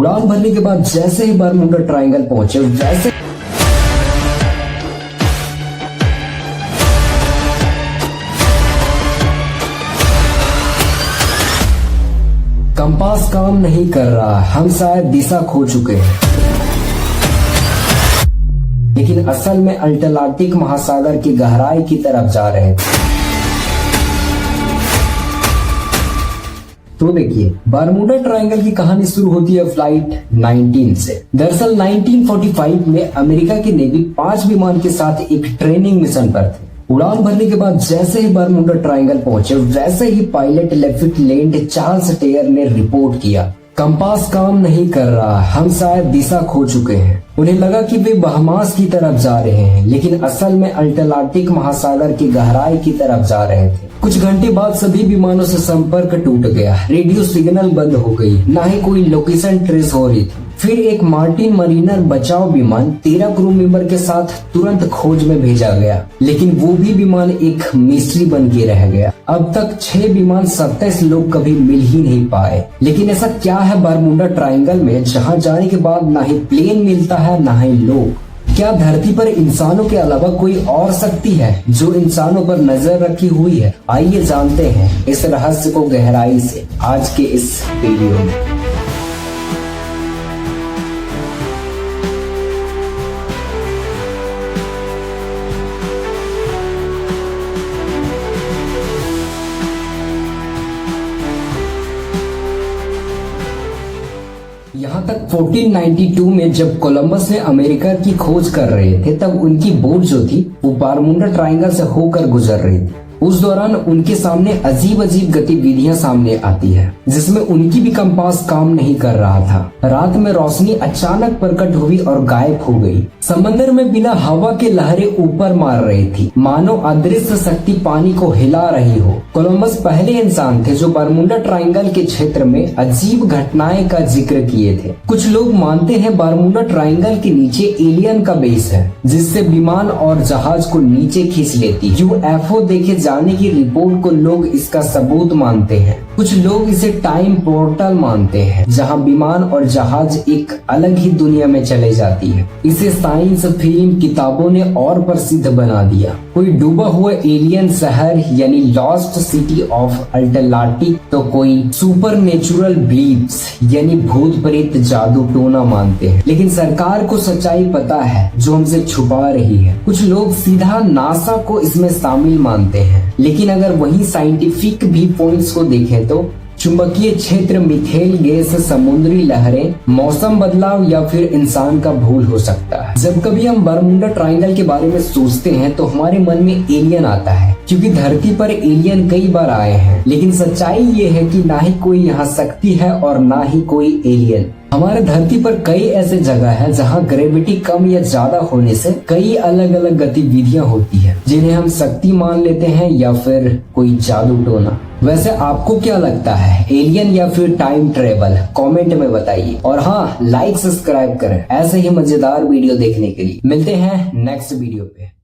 उड़ान भरने के बाद जैसे ही बरमूडा ट्रायंगल पहुंचे वैसे कंपास काम नहीं कर रहा, हम शायद दिशा खो चुके हैं। लेकिन असल में अटलांटिक महासागर की गहराई की तरफ जा रहे थे। तो देखिए, बरमूडा ट्रायंगल की कहानी शुरू होती है फ्लाइट 19 से। दरअसल 1945 में अमेरिका की नेवी 5 विमान के साथ एक ट्रेनिंग मिशन पर थे। उड़ान भरने के बाद जैसे ही बरमूडा ट्रायंगल पहुंचे वैसे ही पायलट लेफ्टिनेंट चार्ल्स टेयर ने रिपोर्ट किया, कंपास काम नहीं कर रहा, हम शायद दिशा खो चुके हैं। उन्हें लगा कि वे बहमास की तरफ जा रहे हैं, लेकिन असल में अटलांटिक महासागर की गहराई की तरफ जा रहे थे। कुछ घंटे बाद सभी विमानों से संपर्क टूट गया, रेडियो सिग्नल बंद हो गई, ना ही कोई लोकेशन ट्रेस हो रही थी। फिर एक मार्टिन मरीनर बचाव विमान 13 क्रू मेंबर के साथ तुरंत खोज में भेजा गया, लेकिन वो भी विमान एक मिस्ट्री बन के रह गया। अब तक 6 विमान 27 लोग कभी मिल ही नहीं पाए। लेकिन ऐसा क्या है बरमूडा ट्रायंगल में जहां जाने के बाद ना ही प्लेन मिलता है ना ही लोग? क्या धरती पर इंसानों के अलावा कोई और शक्ति है जो इंसानों पर नजर रखी हुई है? आइए जानते हैं इस रहस्य को गहराई से आज के इस वीडियो में। यहाँ तक 1492 में जब कोलंबस ने अमेरिका की खोज कर रहे थे, तब उनकी बोट जो थी वो बरमूडा ट्रायंगल से होकर गुजर रही थी। उस दौरान उनके सामने अजीब अजीब गतिविधियां सामने आती है, जिसमें उनकी भी कंपास काम नहीं कर रहा था। रात में रोशनी अचानक प्रकट हुई और गायब हो गई। समंदर में बिना हवा के लहरें ऊपर मार रही थी, मानो अदृश्य शक्ति पानी को हिला रही हो। कोलंबस पहले इंसान थे जो बरमूडा ट्रायंगल के क्षेत्र में अजीब घटनाएं का जिक्र किए थे। कुछ लोग मानते हैं बरमूडा ट्रायंगल के नीचे एलियन का बेस है, जिससे विमान और जहाज को नीचे खींच लेती। यूएफओ देखे जाने की रिपोर्ट को लोग इसका सबूत मानते हैं। कुछ लोग इसे टाइम पोर्टल मानते हैं, जहां विमान और जहाज एक अलग ही दुनिया में चले जाती है। इसे साइंस फिल्म किताबों ने और प्रसिद्ध बना दिया। कोई डूबा हुआ एलियन शहर यानी लॉस्ट सिटी ऑफ अटलांटिक, तो कोई सुपर नेचुरल बिलीव्स यानी भूत प्रेत जादू टोना मानते हैं। लेकिन सरकार को सच्चाई पता है जो हमसे छुपा रही है। कुछ लोग सीधा नासा को इसमें शामिल मानते हैं। लेकिन अगर वही साइंटिफिक भी पॉइंट्स को देखें तो चुंबकीय क्षेत्र, मिथेन गैस, समुद्री लहरें, मौसम बदलाव या फिर इंसान का भूल हो सकता है। जब कभी हम बरमूडा ट्रायंगल के बारे में सोचते हैं तो हमारे मन में एलियन आता है, क्योंकि धरती पर एलियन कई बार आए हैं। लेकिन सच्चाई ये है कि ना ही कोई यहाँ शक्ति है और ना ही कोई एलियन। हमारे धरती पर कई ऐसे जगह है जहाँ ग्रेविटी कम या ज्यादा होने से कई अलग अलग गतिविधियां होती है, जिन्हें हम शक्ति मान लेते हैं या फिर कोई जादू टोना। वैसे आपको क्या लगता है, एलियन या फिर टाइम ट्रेवल? कमेंट में बताइए। और हाँ, लाइक सब्सक्राइब करें ऐसे ही मजेदार वीडियो देखने के लिए। मिलते हैं नेक्स्ट वीडियो पे।